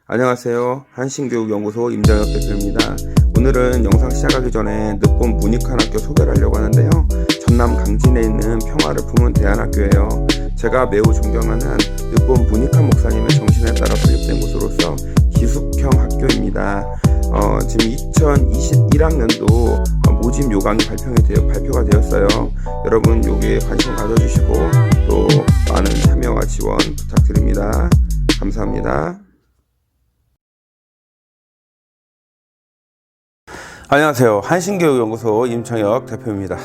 안녕하세요. 한신교육연구소 임정혁 대표입니다. 오늘은 영상 시작하기 전에 늦봄 문익환학교 소개를 하려고 하는데요. 전남 강진에 있는 평화를 품은 대안학교예요. 제가 매우 존경하는 늦봄 문익환 목사님의 정신에 따라 설립된 곳으로서 기숙형 학교입니다. 지금 2021학년도 모집 요강이 발표가 되었어요. 여러분 여기에 관심 가져주시고 또 많은 참여와 지원 부탁드립니다. 감사합니다. 안녕하세요. 한신교육연구소 임청혁 대표입니다.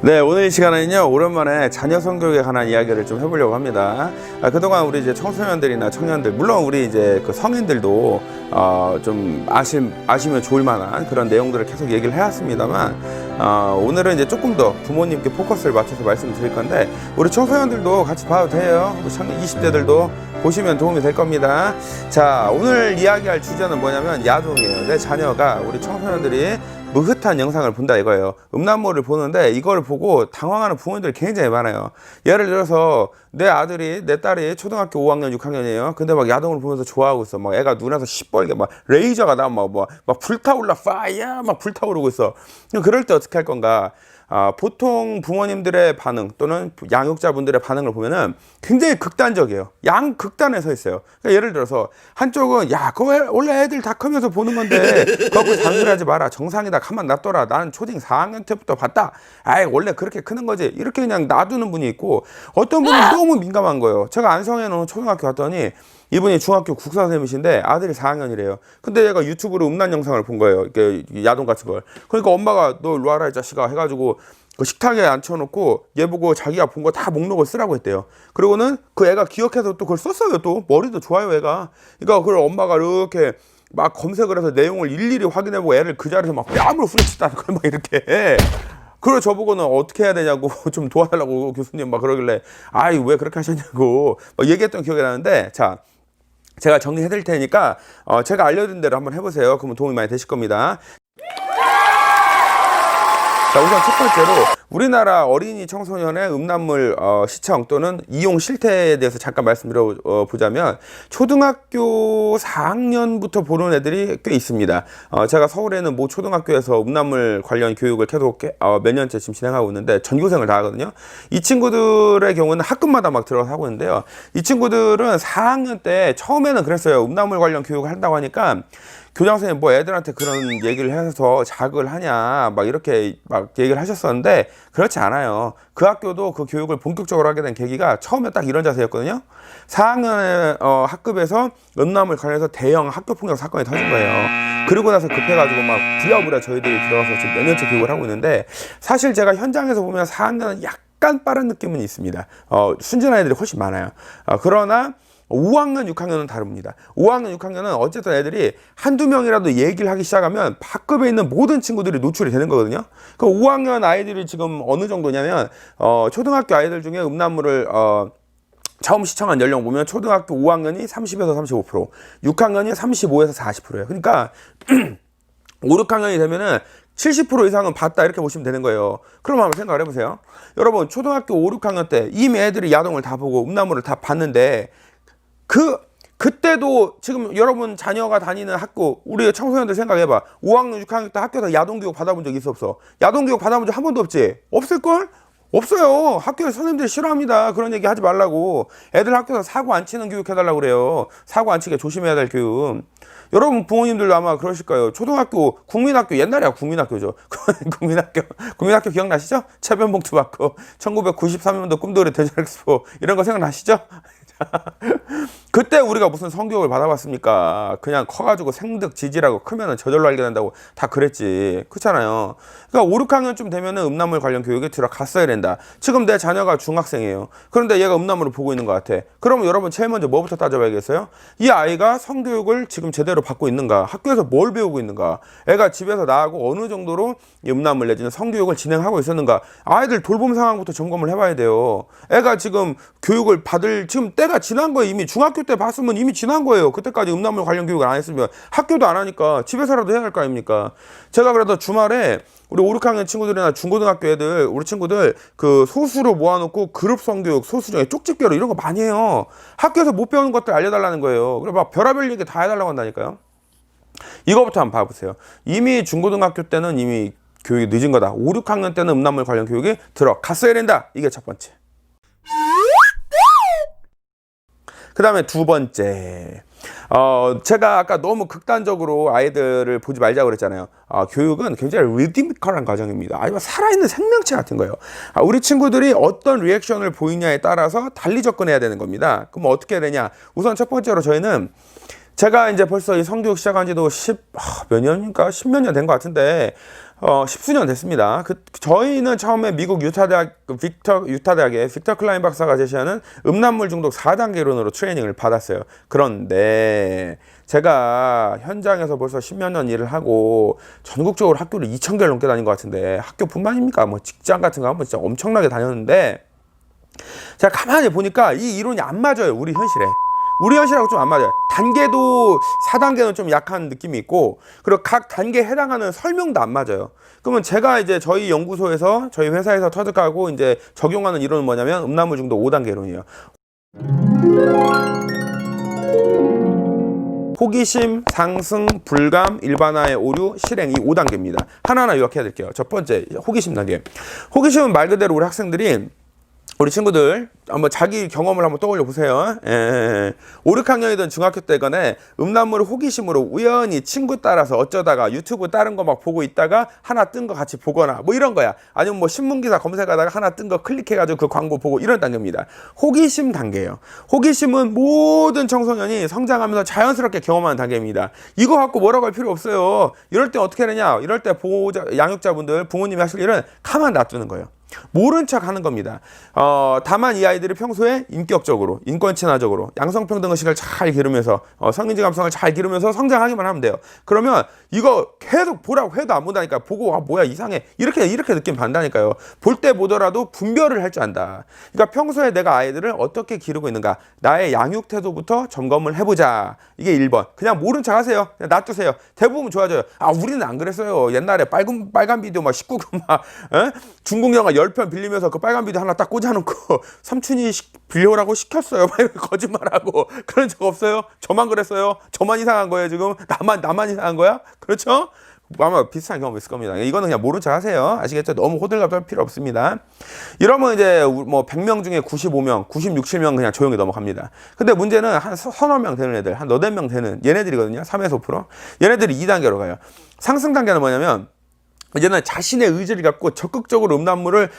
네, 오늘 이 시간에는요, 오랜만에 자녀 성교육에 관한 이야기를 좀 해보려고 합니다. 그동안 우리 이제 청소년들이나 청년들, 물론 우리 이제 그 성인들도 좀 아시면 좋을 만한 그런 내용들을 계속 얘기를 해왔습니다만, 오늘은 이제 조금 더 부모님께 포커스를 맞춰서 말씀드릴 건데, 우리 청소년들도 같이 봐도 돼요. 우리 20대들도 보시면 도움이 될 겁니다. 자, 오늘 이야기할 주제는 뭐냐면 야동이에요. 내 자녀가, 우리 청소년들이 무흐한 영상을 본다 이거예요. 음란물을 보는데 이걸 보고 당황하는 부모님들이 굉장히 많아요. 예를 들어서 내 아들이, 내 딸이 초등학교 5학년, 6학년이에요. 근데 막 야동을 보면서 좋아하고 있어. 막 애가 눈에서 시뻘게 막 레이저가 나면 막 불타올라, 파이어! 막 불타오르고 있어. 그럴 때 어떻게 할 건가? 보통 부모님들의 반응 또는 양육자분들의 반응을 보면은 굉장히 극단적이에요. 양극단에 서 있어요. 그러니까 예를 들어서 한쪽은 야, 그거 원래 애들 다 크면서 보는 건데 그거 잔소리하지 마라. 정상이다. 가만 놔둬라. 나는 초딩 4학년 때부터 봤다. 아이, 원래 그렇게 크는 거지. 이렇게 그냥 놔두는 분이 있고, 어떤 분은 너무 민감한 거예요. 제가 안성에 놓은 초등학교 갔더니 이분이 중학교 국사 선생님이신데 아들이 4학년이래요. 근데 얘가 유튜브로 음란 영상을 본 거예요. 이렇게 야동 같은 걸. 그러니까 엄마가 너 일로 와라 이 자식아 해가지고 그 식탁에 앉혀놓고 얘 보고 자기가 본 거 다 목록을 쓰라고 했대요. 그리고는 그 애가 기억해서 또 그걸 썼어요. 또 머리도 좋아요 애가. 그러니까 그걸 엄마가 이렇게 막 검색을 해서 내용을 일일이 확인해보고 애를 그 자리에서 막 뺨으로 후려치다는 걸 막 이렇게 해. 그걸 저보고는 어떻게 해야 되냐고 좀 도와달라고 교수님 막 그러길래 아이 왜 그렇게 하셨냐고 막 얘기했던 기억이 나는데, 자, 제가 정리해 드릴 테니까 제가 알려드린 대로 한번 해보세요. 그러면 도움이 많이 되실 겁니다. 자, 우선 첫 번째로 우리나라 어린이 청소년의 음란물 시청 또는 이용 실태에 대해서 잠깐 말씀드려 보자면, 초등학교 4학년부터 보는 애들이 꽤 있습니다. 제가 서울에는 모 초등학교에서 음란물 관련 교육을 계속 몇 년째 지금 진행하고 있는데 전교생을 다 하거든요. 이 친구들의 경우는 학급마다 막 들어가서 하고 있는데요. 이 친구들은 4학년 때 처음에는 그랬어요. 음란물 관련 교육을 한다고 하니까 교장 선생님 뭐 애들한테 그런 얘기를 해서 자극을 하냐 막 이렇게 막 얘기를 하셨었는데 그렇지 않아요. 그 학교도 그 교육을 본격적으로 하게 된 계기가 처음에 딱 이런 자세였거든요. 4학년 학급에서 음란물 관련해서 대형 학교 폭력 사건이 터진 거예요. 그리고 나서 급해가지고 막 부랴부랴 저희들이 들어가서 지금 몇 년째 교육을 하고 있는데, 사실 제가 현장에서 보면 4학년은 약간 빠른 느낌은 있습니다. 순진한 애들이 훨씬 많아요. 그러나 5학년, 6학년은 다릅니다. 5학년, 6학년은 어쨌든 애들이 한두 명이라도 얘기를 하기 시작하면 학급에 있는 모든 친구들이 노출이 되는 거거든요. 그 5학년 아이들이 지금 어느 정도냐면, 초등학교 아이들 중에 음란물을, 처음 시청한 연령 보면 초등학교 5학년이 30에서 35%, 6학년이 35에서 40%예요. 그러니까 5, 6학년이 되면은 70% 이상은 봤다 이렇게 보시면 되는 거예요. 그럼 한번 생각을 해보세요. 여러분, 초등학교 5, 6학년 때 이미 애들이 야동을 다 보고 음란물을 다 봤는데, 그때도 지금 여러분 자녀가 다니는 학교, 우리 청소년들 생각해봐. 5학년, 6학년 때 학교에서 야동교육 받아본 적 있어, 없어? 야동교육 받아본 적 한 번도 없지? 없을걸? 없어요. 학교에서 선생님들이 싫어합니다. 그런 얘기 하지 말라고. 애들 학교에서 사고 안 치는 교육 해달라고 그래요. 사고 안 치게 조심해야 될 교육. 여러분 부모님들도 아마 그러실 거예요. 초등학교, 국민학교, 옛날에 국민학교죠. 국민학교 기억나시죠? 체변봉투 받고 1993년도 꿈돌이 대전엑스포 이런 거 생각나시죠? 그때 우리가 무슨 성교육을 받아봤습니까? 그냥 커가지고 생득 지지라고 크면은 저절로 알게 된다고 다 그랬지. 그렇잖아요. 그러니까 5, 6학년쯤 되면은 음란물 관련 교육에 들어갔어야 된다. 지금 내 자녀가 중학생이에요. 그런데 얘가 음란물을 보고 있는 것 같아. 그러면 여러분 제일 먼저 뭐부터 따져봐야겠어요? 이 아이가 성교육을 지금 제대로 받고 있는가? 학교에서 뭘 배우고 있는가? 애가 집에서 나하고 어느 정도로 음란물 내지는 성교육을 진행하고 있었는가? 아이들 돌봄 상황부터 점검을 해봐야 돼요. 애가 지금 교육을 받을 지금 때가 지난 거예요. 이미 이미 중학교 때 봤으면 이미 지난 거예요. 그때까지 음란물 관련 교육을 안 했으면 학교도 안 하니까 집에서라도 해야 할 거 아닙니까? 제가 그래도 주말에 우리 5, 6학년 친구들이나 중고등학교 애들, 우리 친구들 그 소수로 모아놓고 그룹 성교육, 소수 중에 쪽집게로 이런 거 많이 해요. 학교에서 못 배우는 것들 알려달라는 거예요. 그래 막 별의별 얘기 다 해달라고 한다니까요. 이거부터 한번 봐보세요. 이미 중고등학교 때는 이미 교육이 늦은 거다. 5, 6학년 때는 음란물 관련 교육이 들어갔어야 된다. 이게 첫 번째. 그 다음에 두 번째. 제가 아까 너무 극단적으로 아이들을 보지 말자고 그랬잖아요. 교육은 굉장히 리드미컬한 과정입니다. 아주 살아있는 생명체 같은 거예요. 우리 친구들이 어떤 리액션을 보이냐에 따라서 달리 접근해야 되는 겁니다. 그럼 어떻게 해야 되냐? 우선 첫 번째로 저희는 제가 이제 벌써 이 성교육 시작한 지도 몇 년인가? 10몇 년 된 것 같은데, 10수년 됐습니다. 저희는 처음에 미국 유타대학의 빅터 클라인 박사가 제시하는 음란물 중독 4단계 이론으로 트레이닝을 받았어요. 그런데 제가 현장에서 벌써 10몇 년 일을 하고 전국적으로 학교를 2,000개를 넘게 다닌 것 같은데, 학교뿐만입니까? 뭐 직장 같은 거 한번 진짜 엄청나게 다녔는데, 제가 가만히 보니까 이 이론이 안 맞아요. 우리 현실에. 우리 현실하고 좀 안 맞아요. 단계도 4단계는 좀 약한 느낌이 있고, 그리고 각 단계에 해당하는 설명도 안 맞아요. 그러면 제가 이제 저희 연구소에서, 저희 회사에서 터득하고 이제 적용하는 이론은 뭐냐면 음란물 중독 5단계 이론이에요. 호기심, 상승, 불감, 일반화의 오류, 실행, 이 5단계입니다. 하나하나 요약해야 될게요. 첫 번째, 호기심 단계. 호기심은 말 그대로 우리 학생들이, 우리 친구들 한번 자기 경험을 한번 떠올려 보세요. 5, 6학년이든 중학교 때거나 음란물을 호기심으로 우연히 친구 따라서 어쩌다가 유튜브 다른 거 막 보고 있다가 하나 뜬 거 같이 보거나 뭐 이런 거야. 아니면 뭐 신문기사 검색하다가 하나 뜬 거 클릭해가지고 그 광고 보고 이런 단계입니다. 호기심 단계예요. 호기심은 모든 청소년이 성장하면서 자연스럽게 경험하는 단계입니다. 이거 갖고 뭐라고 할 필요 없어요. 이럴 때 어떻게 하느냐? 이럴 때 양육자분들, 부모님이 하실 일은 가만 놔두는 거예요. 모른 척 하는 겁니다. 다만 이 아이들이 평소에 인격적으로, 인권 친화적으로, 양성평등 의식을 잘 기르면서, 성인지 감성을 잘 기르면서 성장하기만 하면 돼요. 그러면 이거 계속 보라고 해도 안 본다니까. 보고 뭐야 이상해 이렇게 느낌 받는다니까요. 볼 때 보더라도 분별을 할 줄 안다. 그러니까 평소에 내가 아이들을 어떻게 기르고 있는가, 나의 양육 태도부터 점검을 해보자. 이게 1번. 그냥 모른 척 하세요. 그냥 놔두세요. 대부분 좋아져요. 우리는 안 그랬어요. 옛날에 빨간 비디오 막 19금 막 중국 영화 10편 빌리면서 그 빨간 비디오 하나 딱 꽂아놓고 삼촌이 빌려오라고 시켰어요. 막 이렇게 거짓말하고 그런 적 없어요? 저만 그랬어요? 저만 이상한 거예요 지금? 나만 이상한 거야? 그렇죠? 아마 비슷한 경험 있을 겁니다. 이거는 그냥 모른 척 하세요. 아시겠죠? 너무 호들갑 떨 필요 없습니다. 이러면 이제 뭐 100명 중에 95명, 96, 7명 그냥 조용히 넘어갑니다. 근데 문제는 한 서너 명 되는 애들, 한 너댓 명 되는 얘네들이거든요. 3에서 5%. 얘네들이 2단계로 가요. 상승 단계는 뭐냐면 이제는 자신의 의지를 갖고 적극적으로 음란물을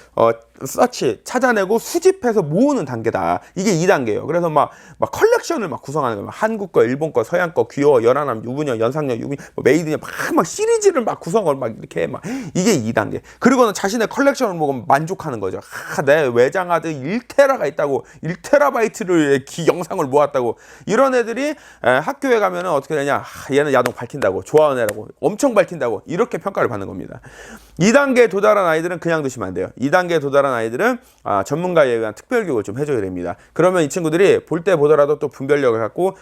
찾아내고 수집해서 모으는 단계다. 이게 2단계예요. 그래서 막 컬렉션을 막 구성하는 거예요. 한국 거, 일본 거, 서양 거, 귀여워, 연하남, 유부녀, 연상녀, 메이드녀 막 시리즈를 막 구성을 막 이렇게 막 이게 2단계. 그리고는 자신의 컬렉션을 보고 만족하는 거죠. 내 외장하드 1테라가 있다고, 1테라바이트를 영상을 모았다고. 이런 애들이 학교에 가면은 어떻게 되냐? 얘는 야동 밝힌다고, 좋아하는 애라고, 엄청 밝힌다고 이렇게 평가를 받는 겁니다. 2단계에 도달한 아이들은 그냥 두시면 안 돼요. 2단계에 도달한 아이들은 전문가에 의한 특별교육을 좀 해줘야 됩니다. 그러면 이 친구들이 볼 때 보더라도 또 분별력을 갖고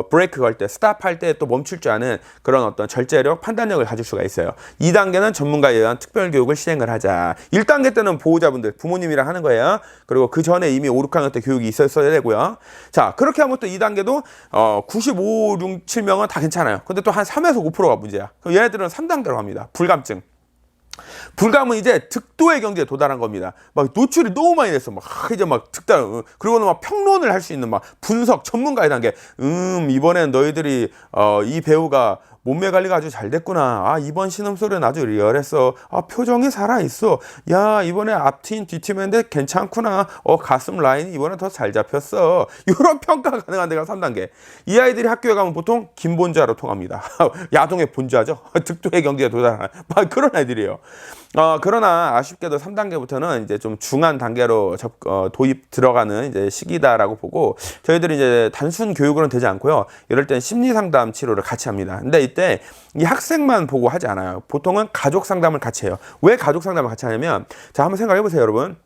브레이크 걸 때, 스탑할 때 또 멈출 줄 아는 그런 어떤 절제력, 판단력을 가질 수가 있어요. 2단계는 전문가에 의한 특별교육을 시행을 하자. 1단계 때는 보호자분들, 부모님이랑 하는 거예요. 그리고 그 전에 이미 5, 6학년 때 교육이 있었어야 되고요. 자, 그렇게 하면 또 2단계도 95, 6, 7명은 다 괜찮아요. 근데 또 한 3에서 5%가 문제야. 그럼 얘네들은 3단계로 갑니다. 불감증. 불감은 이제 득도의 경지에 도달한 겁니다. 막 노출이 너무 많이 됐어. 막 이제 막 득달. 그리고는 막 평론을 할 수 있는 막 분석 전문가의 단계. 이번엔 너희들이 이 배우가 몸매 관리가 아주 잘 됐구나. 이번 신음소리는 아주 리얼했어. 표정이 살아있어. 야, 이번에 앞트임 뒤트임인데 괜찮구나. 가슴 라인이 이번에 더 잘 잡혔어. 이런 평가가 가능한 데가 3단계. 이 아이들이 학교에 가면 보통 김본자로 통합니다. 야동의 본자죠. 득도의 경지에 도달한 그런 아이들이에요. 그러나 아쉽게도 3단계부터는 이제 좀 중한 단계로 도입 들어가는 이제 시기다라고 보고, 저희들이 이제 단순 교육으로는 되지 않고요. 이럴 땐 심리 상담 치료를 같이 합니다. 근데 이때 이 학생만 보고 하지 않아요. 보통은 가족 상담을 같이 해요. 왜 가족 상담을 같이 하냐면, 자, 한번 생각해 보세요, 여러분.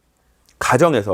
가정에서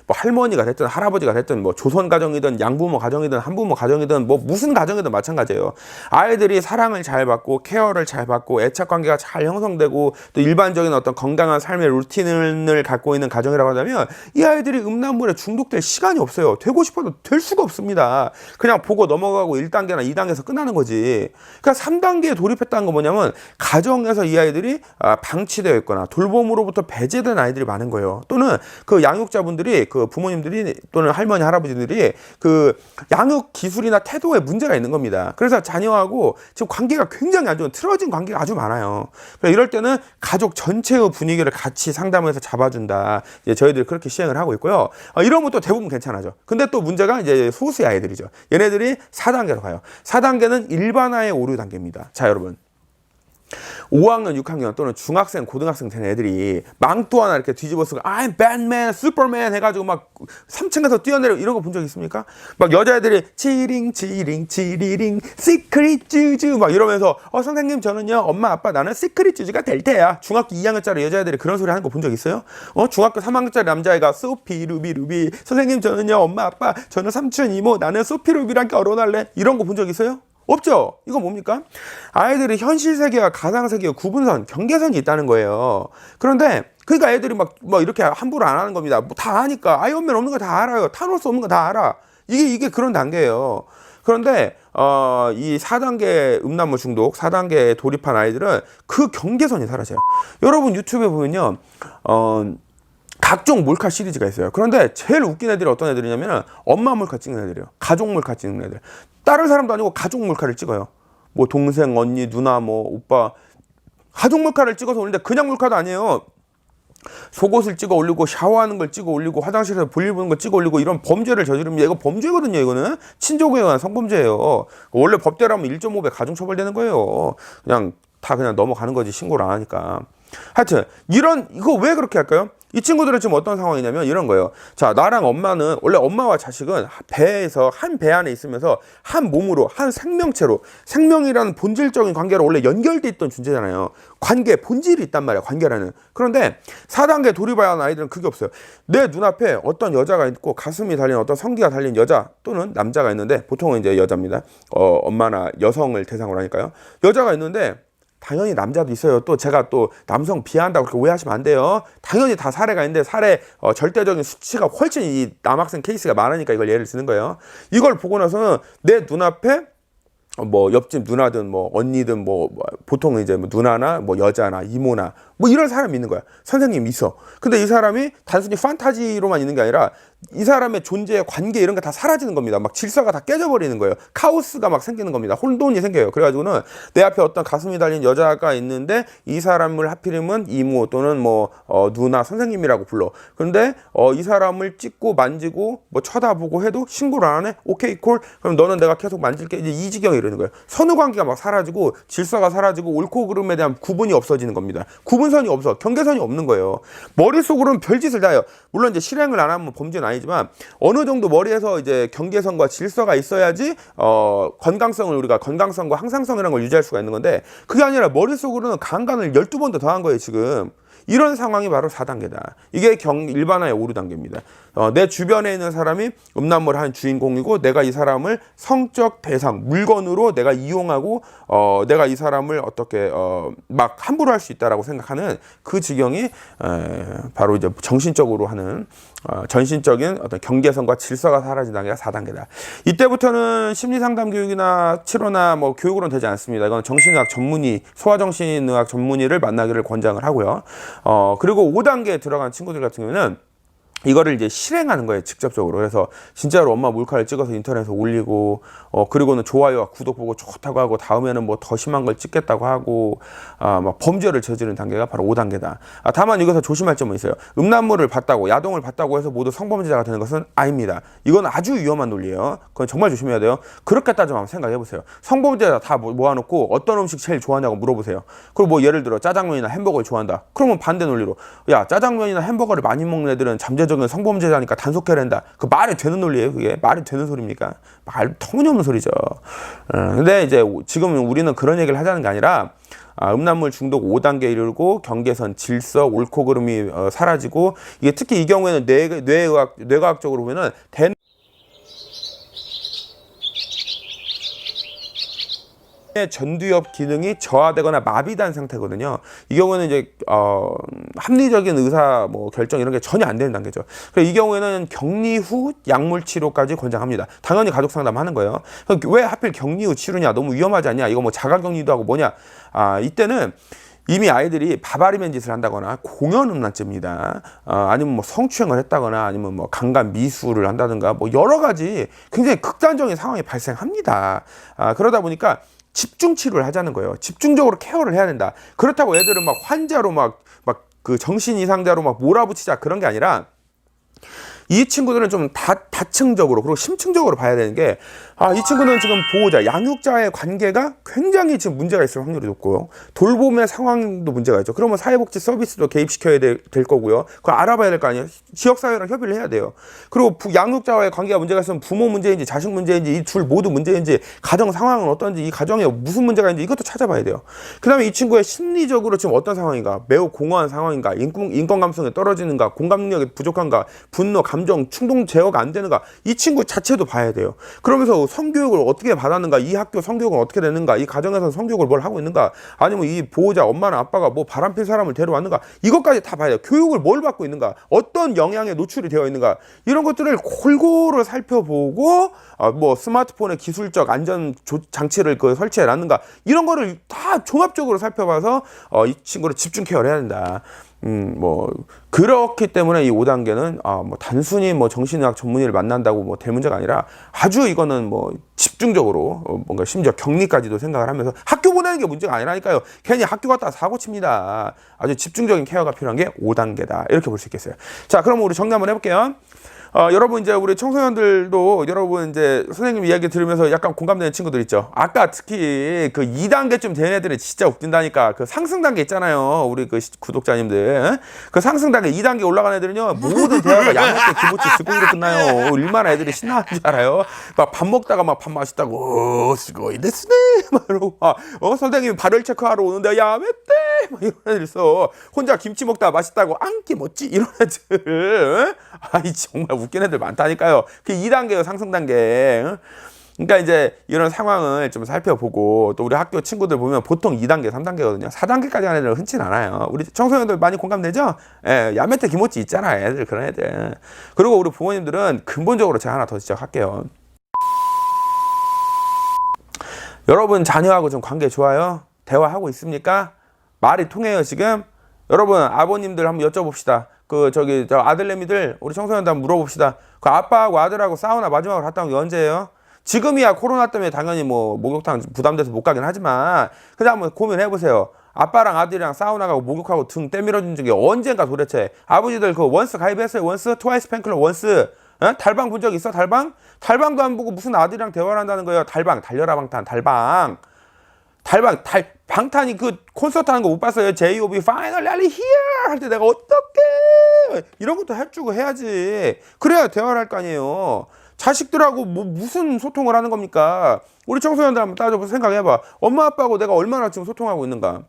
뭐 할머니가 됐든 할아버지가 됐든 뭐 조선 가정이든 양부모 가정이든 한부모 가정이든 뭐 무슨 가정이든 마찬가지예요. 아이들이 사랑을 잘 받고 케어를 잘 받고 애착 관계가 잘 형성되고 또 일반적인 어떤 건강한 삶의 루틴을 갖고 있는 가정이라고 한다면 이 아이들이 음란물에 중독될 시간이 없어요. 되고 싶어도 될 수가 없습니다. 그냥 보고 넘어가고 1단계나 2단계에서 끝나는 거지. 그러니까 3단계에 돌입했다는 건 뭐냐면 가정에서 이 아이들이 방치되어 있거나 돌봄으로부터 배제된 아이들이 많은 거예요. 또는 그 양육자분들이 그 부모님들이 또는 할머니 할아버지들이 그 양육 기술이나 태도에 문제가 있는 겁니다. 그래서 자녀하고 지금 관계가 굉장히 안 좋은 틀어진 관계가 아주 많아요. 이럴 때는 가족 전체의 분위기를 같이 상담해서 잡아준다. 이제 저희들이 그렇게 시행을 하고 있고요. 이러면 또 대부분 괜찮아져. 근데 또 문제가 이제 소수의 아이들이죠. 얘네들이 4단계로 가요. 4단계는 일반화의 오류 단계입니다. 자, 여러분. 5학년, 6학년 또는 중학생, 고등학생 된 애들이 망토 하나 이렇게 뒤집어 쓰고 I'm Batman, Superman 해가지고 막 3층에서 뛰어내려 이런 거 본 적 있습니까? 막 여자애들이 치링 치링 치리링 시크릿 쭈쭈 막 이러면서 선생님 저는요 엄마 아빠 나는 시크릿 쭈쭈가 될 테야. 중학교 2학년짜리 여자애들이 그런 소리 하는 거 본 적 있어요? 중학교 3학년짜리 남자애가 소피 루비 루비 선생님 저는요 엄마 아빠 저는 삼촌 이모 나는 소피 루비랑 결혼할래 이런 거 본 적 있어요? 없죠? 이건 뭡니까? 아이들이 현실 세계와 가상 세계의 구분선, 경계선이 있다는 거예요. 그런데 그러니까 애들이 막 이렇게 함부로 안 하는 겁니다. 뭐 다 아니까 아이언맨 없는 거 다 알아요. 타노스 없는 거 다 알아. 이게 그런 단계예요. 그런데 이 4단계 음란물 중독, 4단계에 돌입한 아이들은 그 경계선이 사라져요. 여러분 유튜브에 보면요. 각종 몰카 시리즈가 있어요. 그런데 제일 웃긴 애들이 어떤 애들이냐면 엄마 몰카 찍는 애들이에요. 가족 몰카 찍는 애들. 다른 사람도 아니고 가족 몰카를 찍어요. 뭐 동생, 언니, 누나, 뭐 오빠 가족 몰카를 찍어서 올리는데 그냥 몰카도 아니에요. 속옷을 찍어 올리고 샤워하는 걸 찍어 올리고 화장실에서 볼일 보는 걸 찍어 올리고 이런 범죄를 저지릅니다. 이거 범죄거든요. 이거는 친족에 의한 성범죄예요. 원래 법대로라면 1.5배 가중처벌되는 거예요. 그냥 넘어가는 거지 신고를 안 하니까. 하여튼 이거 왜 그렇게 할까요? 이 친구들은 지금 어떤 상황이냐면 이런 거예요. 자, 나랑 엄마는 원래 엄마와 자식은 배에서 한 배 안에 있으면서 한 몸으로 한 생명체로 생명이라는 본질적인 관계로 원래 연결돼 있던 존재잖아요. 관계 본질이 있단 말이야. 관계라는. 그런데 4단계 돌입한 아이들은 그게 없어요. 내 눈앞에 어떤 여자가 있고 가슴이 달린 어떤 성기가 달린 여자 또는 남자가 있는데 보통은 이제 여자입니다. 엄마나 여성을 대상으로 하니까요. 여자가 있는데 당연히 남자도 있어요. 또 제가 또 남성 비하한다고 그렇게 오해하시면 안 돼요. 당연히 다 사례가 있는데 사례 절대적인 수치가 훨씬 이 남학생 케이스가 많으니까 이걸 예를 드는 거예요. 이걸 보고 나서는 내 눈앞에 뭐 옆집 누나든 뭐 언니든 뭐 보통 이제 뭐 누나나 뭐 여자나 이모나 뭐 이런 사람이 있는 거야. 선생님이 있어. 근데 이 사람이 단순히 판타지로만 있는 게 아니라 이 사람의 존재의 관계 이런 게 다 사라지는 겁니다. 막 질서가 다 깨져버리는 거예요. 카오스가 막 생기는 겁니다. 혼돈이 생겨요. 그래가지고는 내 앞에 어떤 가슴이 달린 여자가 있는데 이 사람을 하필이면 이모 또는 뭐 누나 선생님이라고 불러. 그런데 이 사람을 찍고 만지고 뭐 쳐다보고 해도 신고를 안 해? 오케이 콜. 그럼 너는 내가 계속 만질게. 이제 이 지경이 이러는 거예요. 선후 관계가 막 사라지고 질서가 사라지고 옳고 그름에 대한 구분이 없어지는 겁니다. 구분선이 없어. 경계선이 없는 거예요. 머릿속으로는 별짓을 다 해요. 물론 이제 실행을 안 하면 범죄는 아니지만 어느 정도 머리에서 이제 경계선과 질서가 있어야지 건강성과 항상성이라는 걸 유지할 수가 있는 건데 그게 아니라 머릿속으로는 강간을 12번 더 더한 거예요 지금. 이런 상황이 바로 4단계다. 이게 일반화의 오류 단계입니다. 내 주변에 있는 사람이 음란물 한 주인공이고 내가 이 사람을 성적 대상, 물건으로 내가 이용하고 내가 이 사람을 어떻게 막 함부로 할 수 있다라고 생각하는 그 지경이 바로 이제 정신적으로 하는 전신적인 어떤 경계선과 질서가 사라진 단계가 4단계다. 이때부터는 심리상담 교육이나 치료나 뭐 교육으로는 되지 않습니다. 이건 정신의학 전문의, 소아정신의학 전문의를 만나기를 권장을 하고요. 그리고 5단계에 들어간 친구들 같은 경우는 이거를 이제 실행하는 거예요, 직접적으로. 그래서 진짜로 엄마 몰카를 찍어서 인터넷에 올리고, 그리고는 좋아요와 구독 보고 좋다고 하고, 다음에는 뭐 더 심한 걸 찍겠다고 하고, 막 범죄를 저지르는 단계가 바로 5단계다. 다만 여기서 조심할 점은 있어요. 음란물을 봤다고, 야동을 봤다고 해서 모두 성범죄자가 되는 것은 아닙니다. 이건 아주 위험한 논리예요. 그건 정말 조심해야 돼요. 그렇게 따지면 한번 생각해 보세요. 성범죄자 다 모아놓고 어떤 음식 제일 좋아하냐고 물어보세요. 그리고 뭐 예를 들어 짜장면이나 햄버거를 좋아한다. 그러면 반대 논리로, 야, 짜장면이나 햄버거를 많이 먹는 애들은 잠재적 성범죄자니까 단속해야 된다. 그 말이 되는 논리예요. 그게 말이 되는 소리입니까? 말 터무니없는 소리죠. 근데 이제 지금 우리는 그런 얘기를 하자는 게 아니라 음란물 중독 5단계 이르고 경계선, 질서, 옳고 그름이 사라지고, 이게 특히 이 경우에는 뇌과학적으로 보면은 전두엽 기능이 저하되거나 마비된 상태거든요. 이 경우에는 이제 합리적인 의사 결정 이런 게 전혀 안 되는 단계죠. 그래서 이 경우에는 격리 후 약물 치료까지 권장합니다. 당연히 가족 상담하는 거예요. 왜 하필 격리 후 치료냐? 너무 위험하지 않냐? 이거 자가격리도 하고 뭐냐? 이때는 이미 아이들이 바바리맨 짓을 한다거나 공연 음란죄입니다. 아니면 성추행을 했다거나 아니면 강간 미수를 한다든가 여러 가지 굉장히 극단적인 상황이 발생합니다. 그러다 보니까 집중 치료를 하자는 거예요. 집중적으로 케어를 해야 된다. 그렇다고 애들은 환자로 그 정신 이상자로 몰아붙이자 그런 게 아니라, 이 친구들은 좀 다층적으로 그리고 심층적으로 봐야 되는 게, 이 친구는 지금 보호자, 양육자의 관계가 굉장히 지금 문제가 있을 확률이 높고요. 돌봄의 상황도 문제가 있죠. 그러면 사회복지 서비스도 개입시켜야 될 거고요. 그걸 알아봐야 될 거 아니에요. 지역사회랑 협의를 해야 돼요. 그리고 양육자와의 관계가 문제가 있으면 부모 문제인지 자식 문제인지 이 둘 모두 문제인지, 가정 상황은 어떤지, 이 가정에 무슨 문제가 있는지 이것도 찾아봐야 돼요. 그 다음에 이 친구의 심리적으로 지금 어떤 상황인가, 매우 공허한 상황인가, 인권 감성이 떨어지는가, 공감 능력이 부족한가, 분노, 감정, 충동 제어가 안 되는가, 이 친구 자체도 봐야 돼요. 그러면서 성교육을 어떻게 받았는가, 이 학교 성교육은 어떻게 됐는가, 이 가정에서 성교육을 뭘 하고 있는가, 아니면 이 보호자 엄마나 아빠가 바람필 사람을 데려왔는가, 이것까지 다 봐야 돼요. 교육을 뭘 받고 있는가, 어떤 영향에 노출이 되어 있는가, 이런 것들을 골고루 살펴보고 스마트폰의 기술적 안전 장치를 설치해 놨는가, 이런 거를 다 종합적으로 살펴봐서 이 친구를 집중 케어를 해야 된다. 그렇기 때문에 이 5단계는 단순히 정신의학 전문의를 만난다고 될 문제가 아니라, 아주 이거는 집중적으로 뭔가 심지어 격리까지도 생각을 하면서, 학교 보내는 게 문제가 아니라니까요. 괜히 학교 갔다가 사고 칩니다. 아주 집중적인 케어가 필요한 게 5단계다. 이렇게 볼 수 있겠어요. 자, 그럼 우리 정리 한번 해볼게요. 여러분 이제 우리 청소년들도 여러분 이제 선생님 이야기 들으면서 약간 공감되는 친구들 있죠. 아까 특히 그 2단계쯤 되는 애들은 진짜 웃긴다니까. 그 상승 단계 있잖아요. 우리 그 구독자님들. 그 상승 단계 2단계 올라가는 애들은요, 모든 대화가 야매 때 기모치 스고이로 끝나요. 얼마나 애들이 신나는 줄 알아요. 밥 먹다가 밥 맛있다고 스고이 데스네 막 이러고, 선생님이 발열 체크하러 오는데 야매 때 막 이런 애들 있어. 혼자 김치 먹다가 맛있다고 안기 멋지 이런 애들. 정말 웃긴 애들 많다니까요. 그 2단계요, 상승 단계. 그러니까 이제 이런 상황을 좀 살펴보고, 또 우리 학교 친구들 보면 보통 2단계, 3단계거든요. 4단계까지 하는 애들은 흔치 않아요. 우리 청소년들 많이 공감되죠? 예, 야매때 기모찌 있잖아, 애들, 그런 애들. 그리고 우리 부모님들은 근본적으로 제가 하나 더 지적할게요. 여러분 자녀하고 좀 관계 좋아요? 대화하고 있습니까? 말이 통해요, 지금? 여러분, 아버님들 한번 여쭤봅시다. 저 아들내미들, 우리 청소년들 한번 물어봅시다. 그 아빠하고 아들하고 사우나 마지막으로 갔다 온 게 언제예요? 지금이야 코로나 때문에 당연히 목욕탕 부담돼서 못 가긴 하지만, 그냥 한번 고민해보세요. 아빠랑 아들이랑 사우나 가고 목욕하고 등 때밀어준 적이 언젠가 도대체. 아버지들 원스 가입했어요? 원스? 트와이스 팬클럽 원스? 달방 본 적 있어? 달방? 달방도 안 보고 무슨 아들이랑 대화를 한다는 거예요. 달방, 달려라 방탄, 달방. 방탄이 그 콘서트 하는 거 못 봤어요? J.O.B. Finally Here 할 때 내가 어떻게 이런 것도 해주고 해야지. 그래야 대화를 할 거 아니에요. 자식들하고 무슨 소통을 하는 겁니까? 우리 청소년들 한번 따져서 생각해봐. 엄마 아빠하고 내가 얼마나 지금 소통하고 있는가.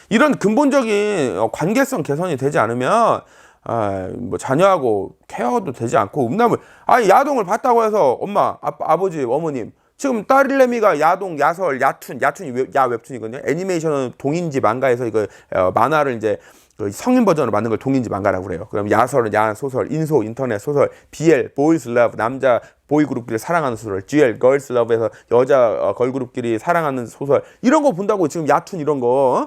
이런 근본적인 관계성 개선이 되지 않으면 자녀하고 케어도 되지 않고, 음란물 야동을 봤다고 해서 엄마, 아버지, 어머님, 지금 딸내미가 야동, 야설, 야툰이 웹툰이거든요. 애니메이션은 동인지 만가에서 이거 만화를 이제 그 성인 버전으로 만든 걸 동인지 만가라고 그래요. 그럼 야설은 야한 소설, 인소, 인터넷 소설, BL, 보이즈 러브, 남자 보이그룹끼리 사랑하는 소설, GL, 걸스 러브에서 여자 걸그룹끼리 사랑하는 소설, 이런 거 본다고 지금 야툰 이런 거.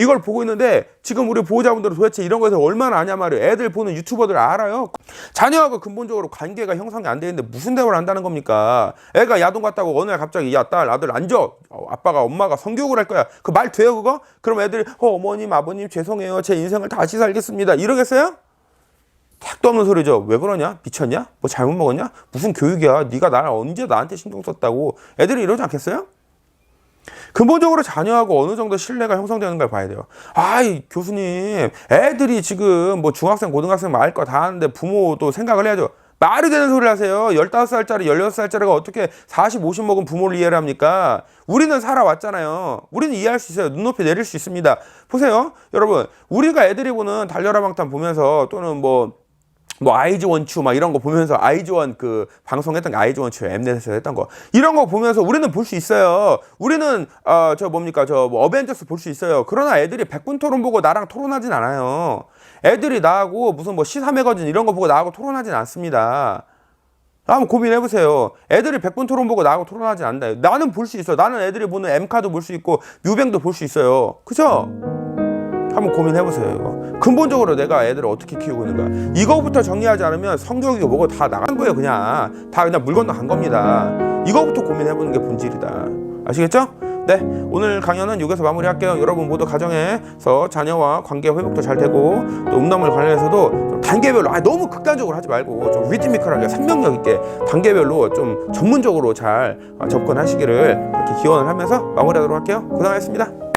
이걸 보고 있는데 지금 우리 보호자분들은 도대체 이런 거에서 얼마나 아냐 말이에요. 애들 보는 유튜버들 알아요. 자녀하고 근본적으로 관계가 형성이 안 돼 있는데 무슨 대화를 한다는 겁니까? 애가 야동 갔다고 어느 날 갑자기 야, 딸, 아들 앉아. 아빠가 엄마가 성교육을 할 거야. 그 말 돼요 그거? 그럼 애들이 어머님 아버님 죄송해요. 제 인생을 다시 살겠습니다. 이러겠어요? 택도 없는 소리죠. 왜 그러냐? 미쳤냐? 뭐 잘못 먹었냐? 무슨 교육이야? 네가 날 언제 나한테 신경 썼다고. 애들이 이러지 않겠어요? 근본적으로 자녀하고 어느 정도 신뢰가 형성되는 걸 봐야 돼요. 교수님, 애들이 지금 중학생, 고등학생 말 거 다 하는데 부모도 생각을 해야죠. 말이 되는 소리를 하세요. 15살짜리, 16살짜리가 어떻게 40, 50 먹은 부모를 이해를 합니까? 우리는 살아왔잖아요. 우리는 이해할 수 있어요. 눈높이 내릴 수 있습니다. 보세요. 여러분, 우리가 애들이 보는 달려라 방탄 보면서 또는 뭐 아이즈원추 막 이런 거 보면서 아이즈원 그 방송했던 거 아이즈원추 엠넷에서 했던 거 이런 거 보면서 우리는 볼 수 있어요. 우리는 저 뭡니까 뭐 어벤져스 볼 수 있어요. 그러나 애들이 백분 토론 보고 나랑 토론하진 않아요. 애들이 나하고 무슨 뭐 시사 매거진 이런 거 보고 나하고 토론하진 않습니다. 한번 고민해보세요. 애들이 백분 토론 보고 나하고 토론하진 않나요? 나는 볼 수 있어. 나는 애들이 보는 M카도 볼 수 있고 뮤뱅도 볼 수 있어요. 그죠? 한번 고민해보세요. 이거 근본적으로 내가 애들을 어떻게 키우고 있는가 이거부터 정리하지 않으면 성교육이고 뭐고 다 나간 거예요. 그냥 다 그냥 물 건너간 겁니다. 이거부터 고민해보는 게 본질이다. 아시겠죠? 네, 오늘 강연은 여기서 마무리할게요. 여러분 모두 가정에서 자녀와 관계 회복도 잘 되고 또 음란물 관련해서도 좀 단계별로 너무 극단적으로 하지 말고 좀 리드미컬하게 생명력 있게 단계별로 좀 전문적으로 잘 접근하시기를 이렇게 기원을 하면서 마무리하도록 할게요. 고생하셨습니다.